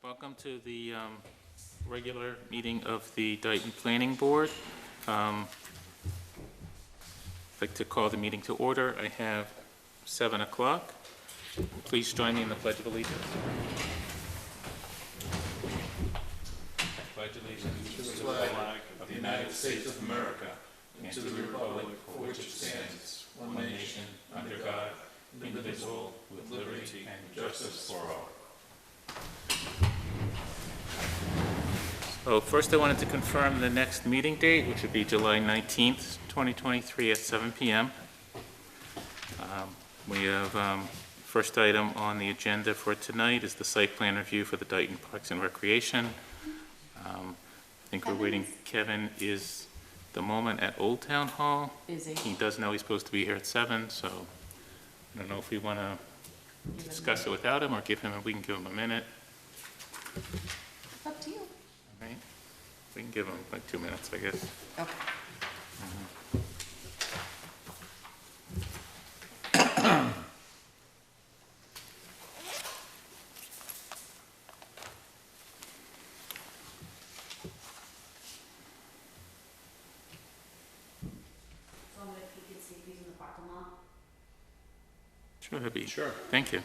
Welcome to the regular meeting of the Dayton Planning Board. I'd like to call the meeting to order. I have 7 o'clock. Please join me in the Pledge of Allegiance. Pledge allegiance to the flag of the United States of America and to the republic for which it stands, one nation, under God, indivisible, with liberty and justice for all. So first I wanted to confirm the next meeting date, which would be July 19th, 2023 at 7 p.m. We have first item on the agenda for tonight is the site plan review for the Dayton Parks and Recreation. I think we're waiting. Kevin is the moment at Old Town Hall. Busy. He does know he's supposed to be here at 7, so I don't know if we want to discuss it without him or we can give him a minute. Up to you. All right. We can give him like 2 minutes, I guess. Okay. If you could see if he's in the parking lot. Sure, that'd be. Sure. Thank you. I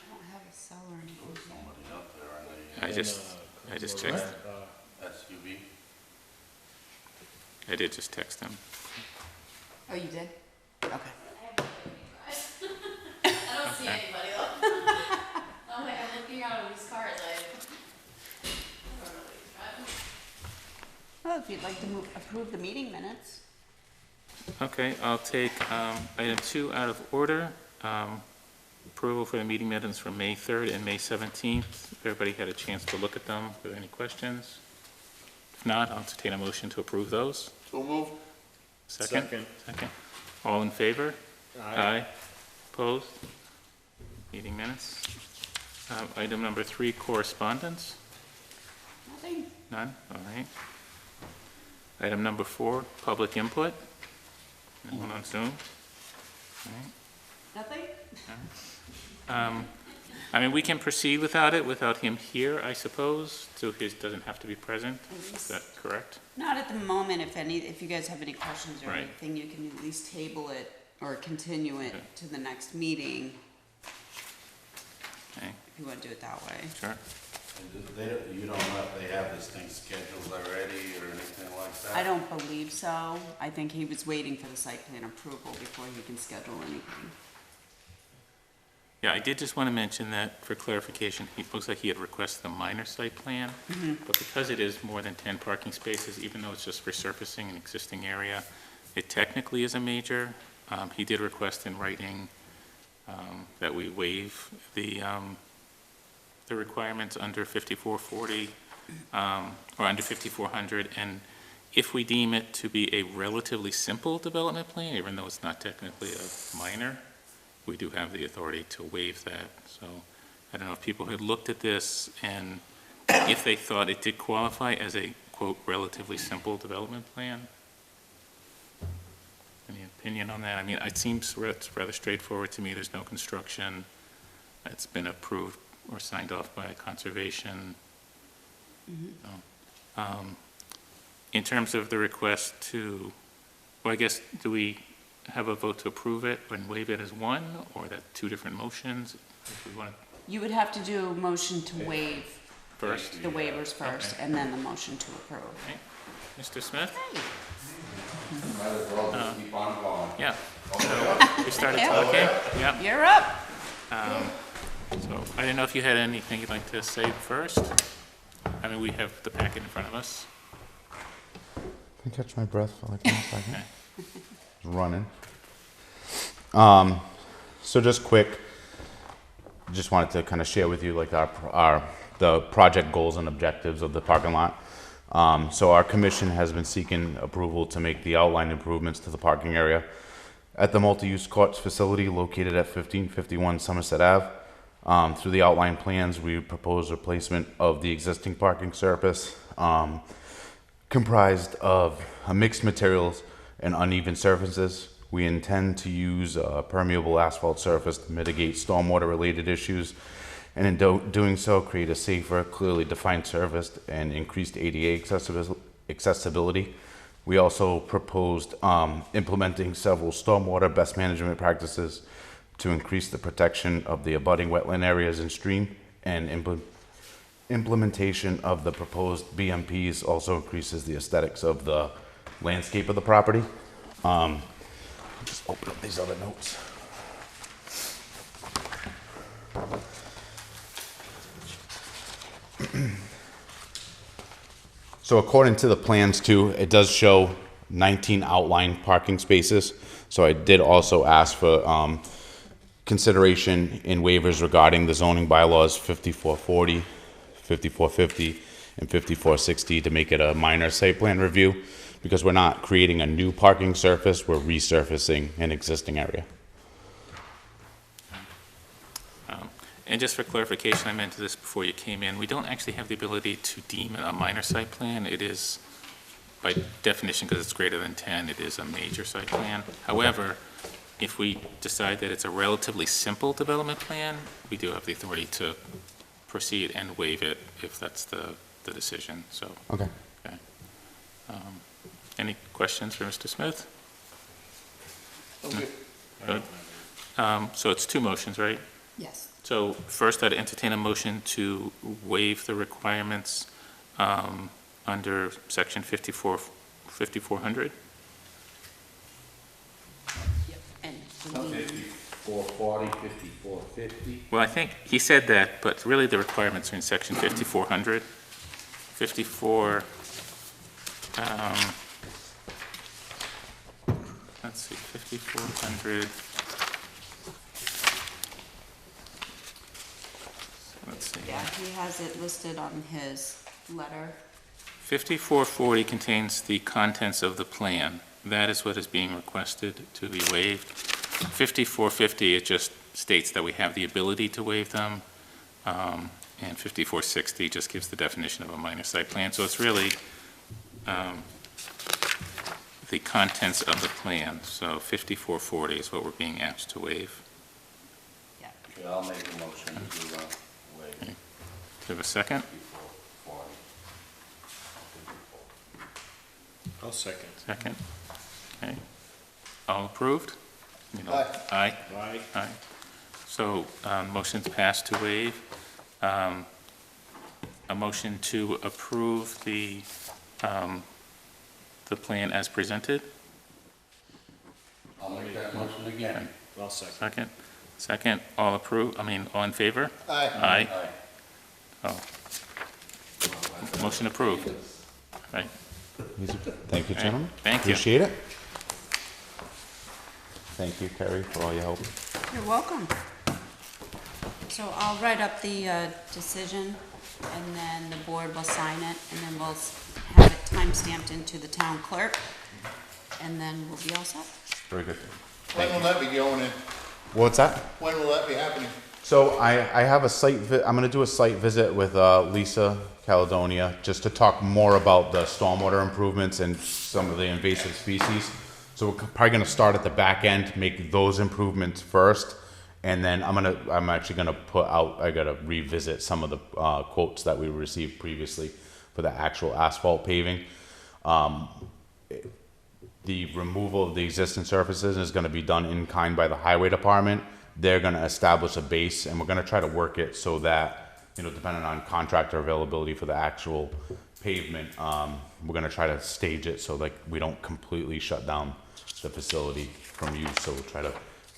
don't have a cell or anything. Somebody up there, and I just checked. SUV. I did just text him. Oh, you did? Okay. I don't see anybody though. I'm like, I'm looking out of these cars, I don't know what he's driving. Well, if you'd like to approve the meeting minutes. Okay, I'll take item 2 out of order. Approval for the meeting minutes from May 3rd and May 17th. Everybody had a chance to look at them. Are there any questions? If not, I'll entertain a motion to approve those. So move. Second? Second. All in favor? Aye. Opposed? Meeting minutes. Item number 3, correspondence. Nothing. None? All right. Item number 4, public input. Anyone on Zoom? All right. Nothing? I mean, we can proceed without him here, I suppose, so he doesn't have to be present. Is that correct? Not at the moment. If you guys have any questions or Right. anything, you can at least table it or continue it Okay. to the next meeting Okay, if you want to do it that way. sure. You don't know if they have this thing scheduled already or anything like that? I don't believe so. I think he was waiting for the site plan approval before he can schedule anything. Yeah, I did just want to mention that for clarification, he looks like he had requested a minor site plan, but because it is more than 10 parking spaces, even though it's just resurfacing an existing area, it technically is a major. He did request in writing that we waive the requirements under 5440 or under 5400, and if we deem it to be a relatively simple development plan, even though it's not technically a minor, we do have the authority to waive that. So I don't know if people had looked at this and if they thought it did qualify as a, quote, relatively simple development plan. Any opinion on that? I mean, it seems it's rather straightforward to me. There's no construction. It's been approved or signed off by conservation. So, in terms of the request to, well, I guess, do we have a vote to approve it and waive it as one, or that 2 different motions? If we want You would have to do a motion to waive first. the waivers first Okay. and then the motion to approve. Okay. Mr. Smith? Might as well just keep on going. Yeah. So we started talking? Yeah. You're up. So I didn't know if you had anything you'd like to say first? I mean, we have the packet in front of us. Can I catch my breath for like 1 second? Okay. It's running. So just quick, just wanted to kind of share with you like the project goals and objectives of the parking lot. So our commission has been seeking approval to make the outline improvements to the parking area at the multi-use courts facility located at 1551 Somerset Ave. Through the outline plans, we propose replacement of the existing parking surface, comprised of mixed materials and uneven surfaces. We intend to use a permeable asphalt surface to mitigate stormwater-related issues, and in doing so, create a safer, clearly defined surface and increased ADA accessibility. We also proposed implementing several stormwater best management practices to increase the protection of the abutting wetland areas and stream, and implementation of the proposed BMPs also increases the aesthetics of the landscape of the property. Just open up these other notes. So according to the plans too, it does show 19 outline parking spaces. So I did also ask for consideration in waivers regarding the zoning bylaws 5440, 5450, and 5460 to make it a minor site plan review, because we're not creating a new parking surface, we're resurfacing an existing area. And just for clarification, I meant this before you came in, we don't actually have the ability to deem it a minor site plan. It is, by definition, because it's greater than 10, it is a major site plan. However, if we decide that it's a relatively simple development plan, we do have the authority to proceed and waive it if that's the decision, so. Okay. Okay. Any questions for Mr. Smith? Okay. Good. So it's two motions, right? Yes. So first, I'd entertain a motion to waive the requirements under section 5400. Yep. And the Oh, lien. 5440, 5450. Well, I think he said that, but really the requirements are in section 5400. 54, let's see, 5400. Let's see. Yeah, he has it listed on his letter. 5440 contains the contents of the plan. That is what is being requested to be waived. 5450, it just states that we have the ability to waive them. And 5460 just gives the definition of a minor site plan. So it's really the contents of the plan. So 5440 is what we're being asked to waive. Yeah. Okay, I'll make a motion to waive Do you have a second? 5440. I'll second. Second. Okay. All approved? You know, Aye. Aye? Aye. Aye. So, motion's passed to waive. A motion to approve the plan as presented. I'll make that motion again. I'll second. Second. Second, all all in favor? Aye. Aye. Aye. Oh, motion approved. Right. Thank you, gentlemen. Thank you. Appreciate it. Thank you, Carrie, for all your help. You're welcome. So I'll write up the decision, and then the board will sign it, and then we'll have it time-stamped into the town clerk, and then we'll be all set. Very good. When will that be going in? What's that? When will that be happening? So I have a I'm gonna do a site visit with Lisa Caledonia, just to talk more about the stormwater improvements and some of the invasive species. So we're probably gonna start at the back end, make those improvements first, and then I'm actually gonna I gotta revisit some of the quotes that we received previously for the actual asphalt paving. The removal of the existing surfaces is gonna be done in kind by the highway department. They're gonna establish a base, and we're gonna try to work it so that, depending on contractor availability for the actual pavement, we're gonna try to stage it so like we don't completely shut down the facility from use. So we'll try to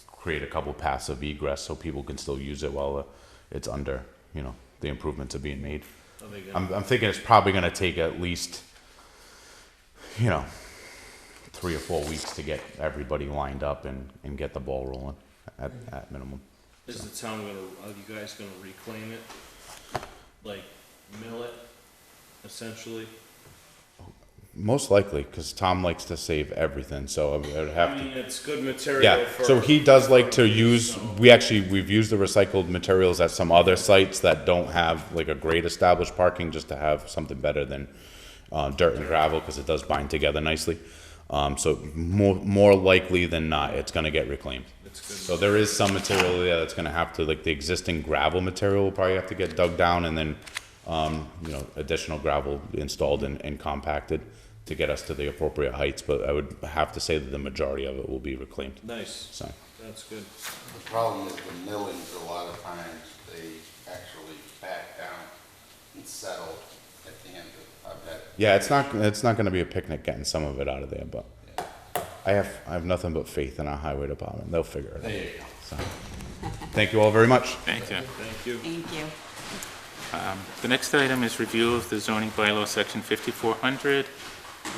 create a couple paths of egress so people can still use it while it's under, the improvements are being made. Are they gonna- I'm thinking it's probably gonna take at least, 3 or 4 weeks to get everybody lined up and get the ball rolling at minimum. Is the town are you guys gonna reclaim it? Like, mill it, essentially? Most likely, because Tom likes to save everything, so I would have I to. mean, it's good material Yeah, for. so he does like to use, So- we've used the recycled materials at some other sites that don't have like a great established parking, just to have something better than dirt and gravel, because it does bind together nicely. So more likely than not, it's gonna get reclaimed. It's good. So there is some material there that's gonna have to, like the existing gravel material will probably have to get dug down and then, additional gravel installed and compacted to get us to the appropriate heights, but I would have to say that the majority of it will be reclaimed, Nice, so. that's good. The problem is the millings, a lot of times, they actually back down and settle at the end of, I've had, Yeah, it's not gonna be a picnic getting some of it out of there, but I have nothing but faith in our highway department. They'll figure it out. there you go. So, thank you all very much. Thank you. Thank you. Thank you. The next item is review of the zoning bylaw, section 5400.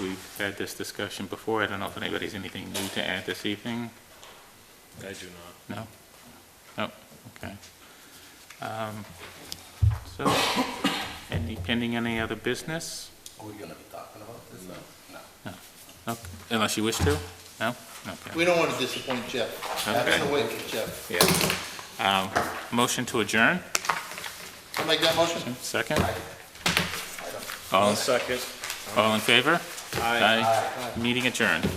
We've had this discussion before. I don't know if anybody's anything new to add this evening. I do not. No? No, okay. So, pending any other business? Are we gonna be talking about this? No. No. No, unless you wish to? No? Okay. We don't want to disappoint Jeff. That's Okay. the way for Jeff. Yeah. Motion to adjourn, I'll make that motion. second? All in Second. favor? Aye. Meeting adjourned.